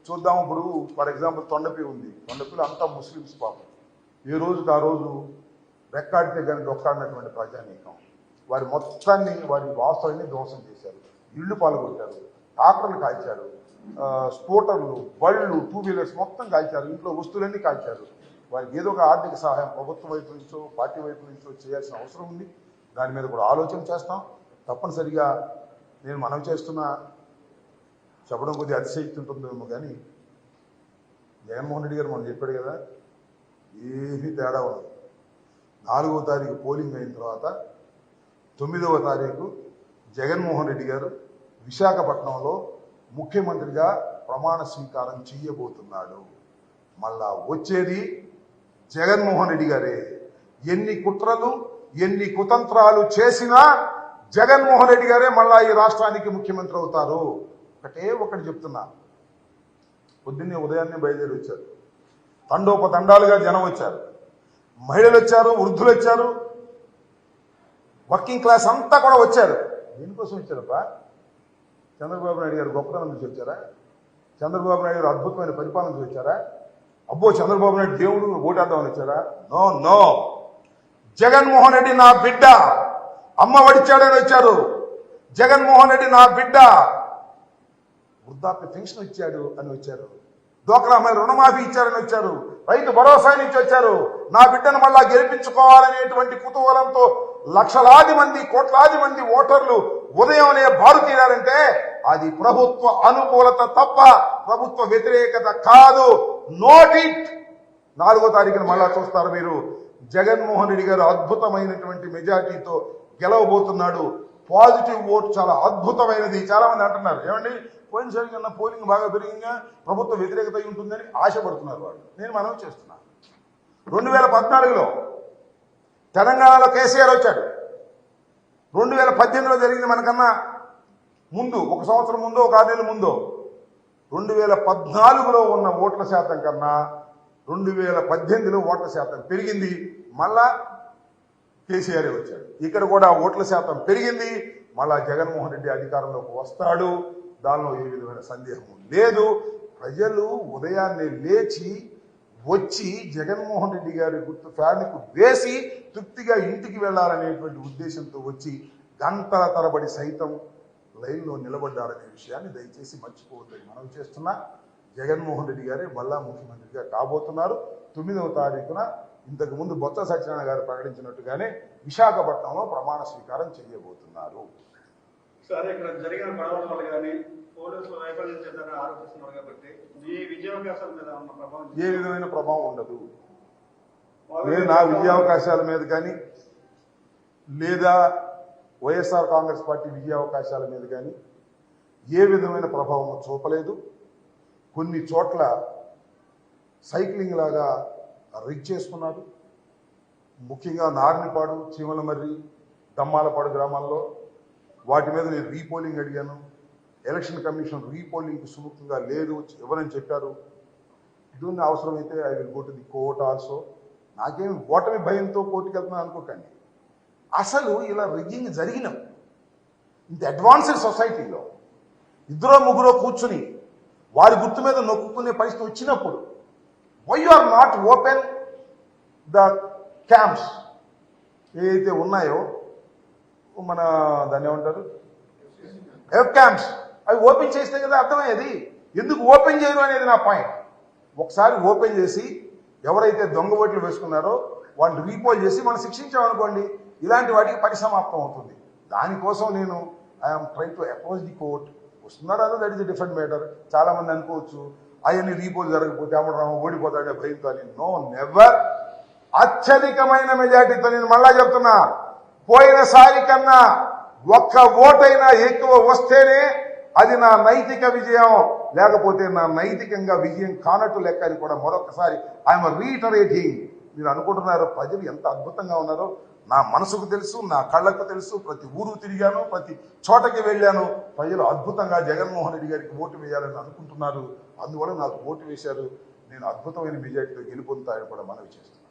చూద్దాం. ఇప్పుడు for example Tondapi ఉంది. తొండపిలో అంతా ముస్లిమ్స్ పాపం. ఏ రోజుకి ఆ రోజు రెక్కాడితే కానీ డొక్కాడినటువంటి ప్రజానీకం వారి మొత్తాన్ని వారి వాస్తవాన్ని ధ్వంసం చేశారు. ఇళ్ళు పాల్గొట్టారు, ట్రాక్టర్లు కాల్చారు, స్కూటర్లు, బళ్ళు, టూ వీలర్స్ మొత్తం కాల్చారు, ఇంట్లో వస్తువులన్నీ కాల్చారు. వారికి ఏదో ఒక ఆర్థిక సహాయం ప్రభుత్వం వైపు నుంచో పార్టీ వైపు నుంచో చేయాల్సిన అవసరం ఉంది. దాని మీద కూడా ఆలోచన చేస్తాం. తప్పనిసరిగా నేను మనవి చేస్తున్నా, చెప్పడం కొద్దిగా అతిశక్తి ఉంటుందేమో కానీ జగన్మోహన్ రెడ్డి గారు మనం చెప్పాడు కదా, ఏమీ తేడా ఉండదు. 4వ తారీఖు పోలింగ్ అయిన తర్వాత 9వ తారీఖు జగన్మోహన్ రెడ్డి గారు విశాఖపట్నంలో ముఖ్యమంత్రిగా ప్రమాణ స్వీకారం చేయబోతున్నాడు. మళ్ళా వచ్చేది జగన్మోహన్ రెడ్డి గారే. ఎన్ని కుట్రలు ఎన్ని కుతంత్రాలు చేసినా జగన్మోహన్ రెడ్డి గారే మళ్ళా ఈ రాష్ట్రానికి ముఖ్యమంత్రి అవుతారు. ఒకటి చెప్తున్నా, పొద్దున్నే ఉదయాన్నే బయలుదేరి వచ్చారు, తండోపతండాలుగా జనం వచ్చారు, మహిళలు వచ్చారు, వృద్ధులు వచ్చారు, వర్కింగ్ క్లాస్ అంతా కూడా వచ్చారు. దేనికోసం వచ్చారప్పా? చంద్రబాబు నాయుడు గారు గొప్పతనం నుంచి వచ్చారా? చంద్రబాబు నాయుడు గారు అద్భుతమైన పరిపాలన నుంచి వచ్చారా? అబ్బో చంద్రబాబు నాయుడు దేవుడు ఓటేద్దామని వచ్చారా? No no. జగన్మోహన్ రెడ్డి నా బిడ్డ, అమ్మ వడిచాడని వచ్చారు. జగన్మోహన్ రెడ్డి నా బిడ్డ, వృద్ధాప్య పెన్షన్ ఇచ్చాడు అని వచ్చారు. డ్వాక్రా మహిళ రుణమాఫీ ఇచ్చారని వచ్చారు. రైతు భరోసా నుంచి వచ్చారు. నా బిడ్డను మళ్ళా గెలిపించుకోవాలనేటువంటి కుతూహలంతో లక్షలాది మంది కోట్లాది మంది ఓటర్లు ఉదయంనే బారు తీరారంటే అది ప్రభుత్వ అనుకూలత తప్ప ప్రభుత్వ వ్యతిరేకత కాదు. Note it. 4వ తారీఖున మళ్ళా చూస్తారు మీరు. జగన్మోహన్ రెడ్డి గారు అద్భుతమైనటువంటి మెజార్టీతో గెలవబోతున్నాడు. పాజిటివ్ ఓట్ చాలా అద్భుతమైనది. చాలా మంది అంటున్నారు, ఏమండి పోయినసారి కన్నా పోలింగ్ బాగా పెరిగిందా, ప్రభుత్వ వ్యతిరేకత ఉంటుందని ఆశపడుతున్నారు వాళ్ళు. నేను మనవి చేస్తున్నా, 2014లో తెలంగాణలో కేసీఆర్ వచ్చాడు. 2018లో జరిగింది మనకన్నా ముందు, 1 సంవత్సరం ముందో 6 నెలల ముందో. 2014లో ఉన్న ఓట్ల శాతం కన్నా 2018లో ఓట్ల శాతం పెరిగింది. మళ్ళా కేసీఆర్ వచ్చాడు. ఇక్కడ కూడా ఓట్ల శాతం పెరిగింది. మళ్ళా జగన్మోహన్ రెడ్డి అధికారంలోకి వస్తాడు. దానిలో ఏ విధమైన సందేహం లేదు. ప్రజలు ఉదయాన్నే లేచి వచ్చి జగన్మోహన్ రెడ్డి గారి గుర్తు ఫ్యాన్కు వేసి తృప్తిగా ఇంటికి వెళ్లాలనేటువంటి ఉద్దేశంతో వచ్చి గంటల తరబడి సైతం లైన్లో నిలబడ్డారనే విషయాన్ని దయచేసి మర్చిపోవద్దని మనం చేస్తున్నా. జగన్మోహన్ రెడ్డి గారే మళ్ళా ముఖ్యమంత్రిగా కాబోతున్నారు. 9వ తారీఖున ఇంతకు ముందు బొత్స సత్యనారాయణ గారు ప్రకటించినట్టుగానే విశాఖపట్నంలో ప్రమాణ స్వీకారం చేయబోతున్నారు. సరే, ఇక్కడ జరిగిన గొడవల వల్ల కానీ పోలీసులు వైఫల్యం చెందారని ఆరోపిస్తున్నారు కాబట్టి ఈ విజయావకాశాల మీద ఉన్న ప్రభావం ఏ విధమైన ప్రభావం ఉండదు. నా విజయావకాశాల మీద కానీ లేదా వైఎస్ఆర్ కాంగ్రెస్ పార్టీ విజయావకాశాల మీద కానీ ఏ విధమైన ప్రభావం చూపలేదు. కొన్ని చోట్ల సైక్లింగ్ లాగా రిగ్ చేసుకున్నారు. ముఖ్యంగా నార్నిపాడు, చీమలమర్రి, దమ్మాలపాడు గ్రామాల్లో వాటి మీద నేను రీపోలింగ్ అడిగాను. ఎలక్షన్ కమిషన్ రీపోలింగ్కి సుముఖంగా లేదు ఎవరని చెప్పారు. ఇటువంటి అవసరమైతే I will go to the court also. నాకేమి ఓటమి భయంతో కోర్టుకు వెళ్తున్నా అనుకోకండి. అసలు ఇలా రిగ్గింగ్ జరిగిన ఇంత అడ్వాన్స్డ్ సొసైటీలో 2-3 కూర్చుని వారి గుర్తు మీద నొక్కునే పరిస్థితి వచ్చినప్పుడు why you are not open the camps ఏదైతే ఉన్నాయో, మన దాన్ని ఏమంటారు, ఎఫ్ క్యాంప్స్, అవి ఓపెన్ చేస్తే కదా అర్థమయ్యేది. ఎందుకు ఓపెన్ చేయరు అనేది నా పాయింట్. ఒకసారి ఓపెన్ చేసి ఎవరైతే దొంగ ఓట్లు వేసుకున్నారో వాళ్ళని రీపోల్ చేసి మనం శిక్షించామనుకోండి, ఇలాంటి వాటికి పరిసమాప్తం అవుతుంది. దానికోసం నేను I'm try to approach the court. వస్తున్నారు అదో that is a different matter. చాలా మంది అనుకోవచ్చు అవన్నీ రీపోల్ జరగకపోతే అమ్మడం ఓడిపోతాడే భయంతో అని. No, never. అత్యధికమైన మెజార్టీతో నేను మళ్ళా చెప్తున్నా, పోయినసారి కన్నా ఒక్క ఓటైనా ఎక్కువ వస్తేనే అది నా నైతిక విజయం, లేకపోతే నా నైతికంగా విజయం కానట్టు లెక్క అని కూడా మరొకసారి ఐఎమ్ రీటరేటింగ్. మీరు అనుకుంటున్నారు ప్రజలు ఎంత అద్భుతంగా ఉన్నారో. నా మనసుకు తెలుసు, నా కళ్ళకు తెలుసు. ప్రతి ఊరు తిరిగాను, ప్రతి చోటకి వెళ్ళాను. ప్రజలు అద్భుతంగా జగన్మోహన్ రెడ్డి గారికి ఓటు వేయాలని అనుకుంటున్నారు. అందువల్ల నాకు ఓటు వేశారు. నేను అద్భుతమైన మెజార్టీతో గెలుపొందుతాయని కూడా మనవి చేస్తున్నాను.